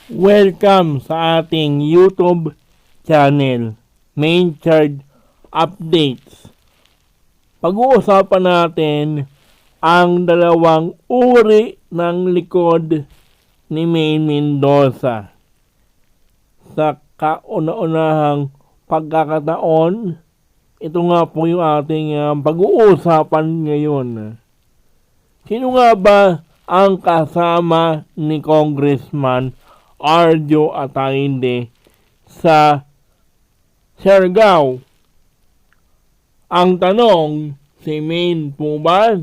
Welcome sa ating YouTube channel, Main Charge Updates. Pag-uusapan natin ang dalawang uri ng likod ni Maine Mendoza. Sa kauna-unahang pagkakataon, ito nga po yung ating pag-uusapan ngayon. Sino nga ba ang kasama ni Congressman Arjo Ataide sa Siargao? Ang tanong, si Maine po ba?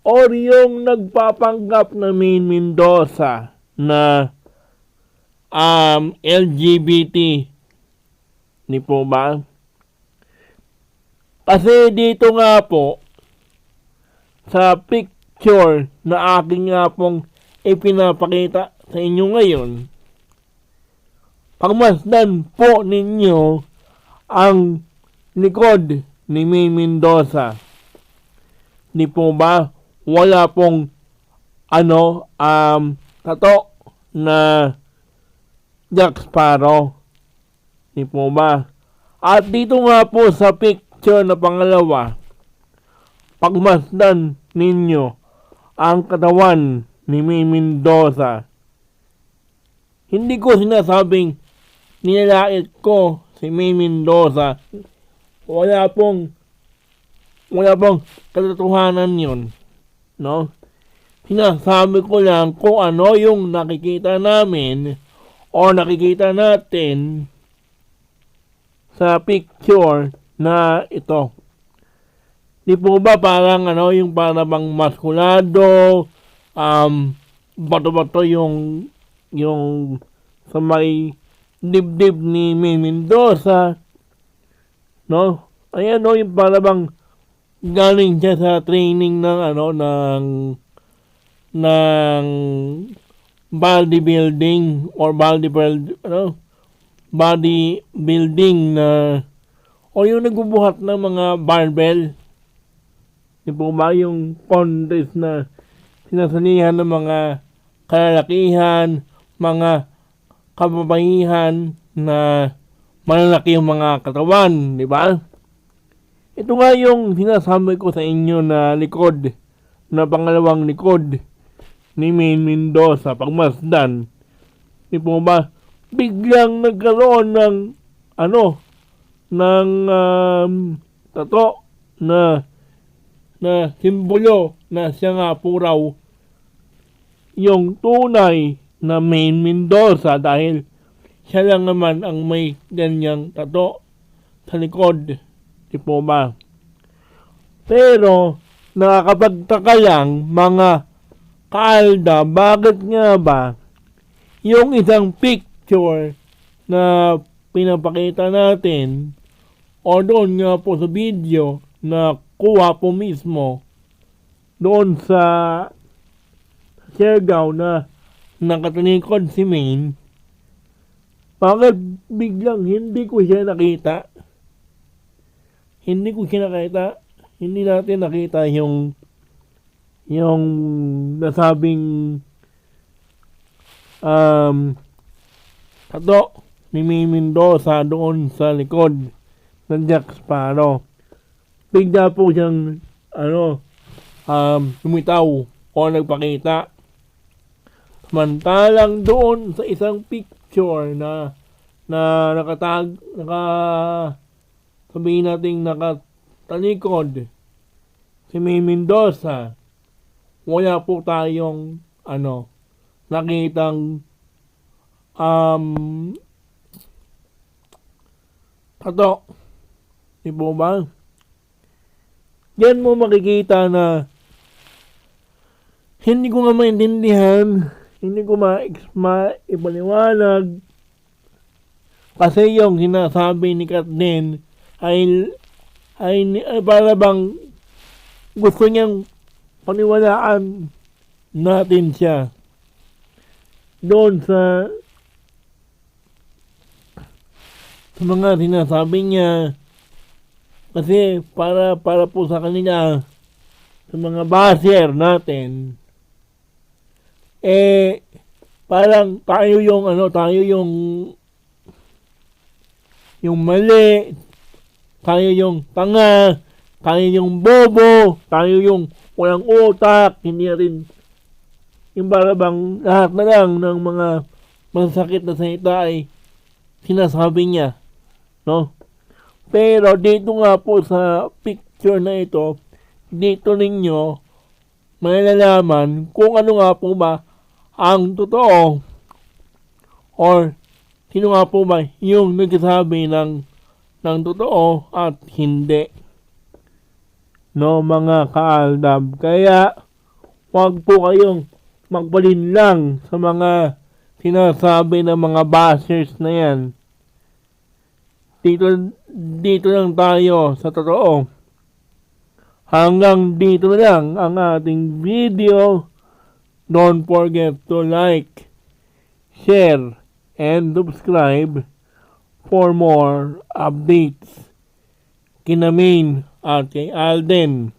O yung nagpapanggap na Maine Mendoza na LGBT ni po ba? Kasi dito nga po sa picture na aking nga pong ipinapakita sa inyo ngayon, pagmasdan po ninyo ang likod ni Maine Mendoza. Di po ba? Wala pong tato na Jack Sparrow. Di po ba? At dito nga po sa picture na pangalawa, pagmasdan ninyo ang katawan ni Maine Mendoza. Hindi ko sinasabing nilalait ko si Maine Mendoza. Wala pong katotohanan yun. No? Sinasabi ko lang kung ano yung nakikita namin o nakikita natin sa picture na ito. Di po ba parang yung parang maskulado, bato-bato yung sa may dibdib ni Maine Mendoza, no? Ayan yung parang galing siya sa training ng bodybuilding or bodybuilding na o yung nagbubuhat ng mga barbell. Di po ba yung contest na sinasalihan ng mga kalalakihan, mga kababaihan na malalaki yung mga katawan, di ba? Ito nga yung sinasabi ko sa inyo na likod, na pangalawang likod ni Maine Mendoza, pagmasdan. Di po ba? Biglang nagkaroon ng tato na simbolo na siya nga po raw yung tunay na Maine Mendoza dahil siya lang naman ang may ganyang tato sa likod. Di po ba? Pero nakakapagtaka lang mga kaalda, bakit nga ba yung isang picture na pinapakita natin o doon nga po sa video na kuha po mismo doon sa Siargao na nakatalikod si Maine, bakit biglang hindi ko siya nakita? Hindi natin nakita yung nasabing tato ni Maine Mendoza doon sa likod ng Jack Sparrow. Bigla po siyang lumitaw o nagpakita. Samantalang doon sa isang picture na sabihin natin nakatalikod si Maine Mendoza, wala po tayong nakitang tato. Di po ba? Yan mo makikita na hindi ko nga maintindihan, hindi ko maipaliwanag kasi yung sinasabi ni Katden ay para bang gusto niyang paniwalaan natin siya doon sa mga sinasabi niya, kasi para po sa kanila, sa mga baser natin, parang tayo yung mali, tayo yung tanga, tayo yung bobo, tayo yung walang utak, hindi rin yung bang lahat na lang ng mga masakit na salita ay sinasabi niya, no? Pero dito nga po sa picture na ito, dito ninyo malalaman kung ano nga po ba ang totoo or sino nga po ba yung nagsasabi ng totoo at hindi. No, mga kaaldab. Kaya, wag po kayong magpalinlang sa mga sinasabi ng mga bashers na yan. Dito lang tayo sa totoo. Hanggang dito lang ang ating video. Don't forget to like, share, and subscribe for more updates. Kinamin at kay Alden.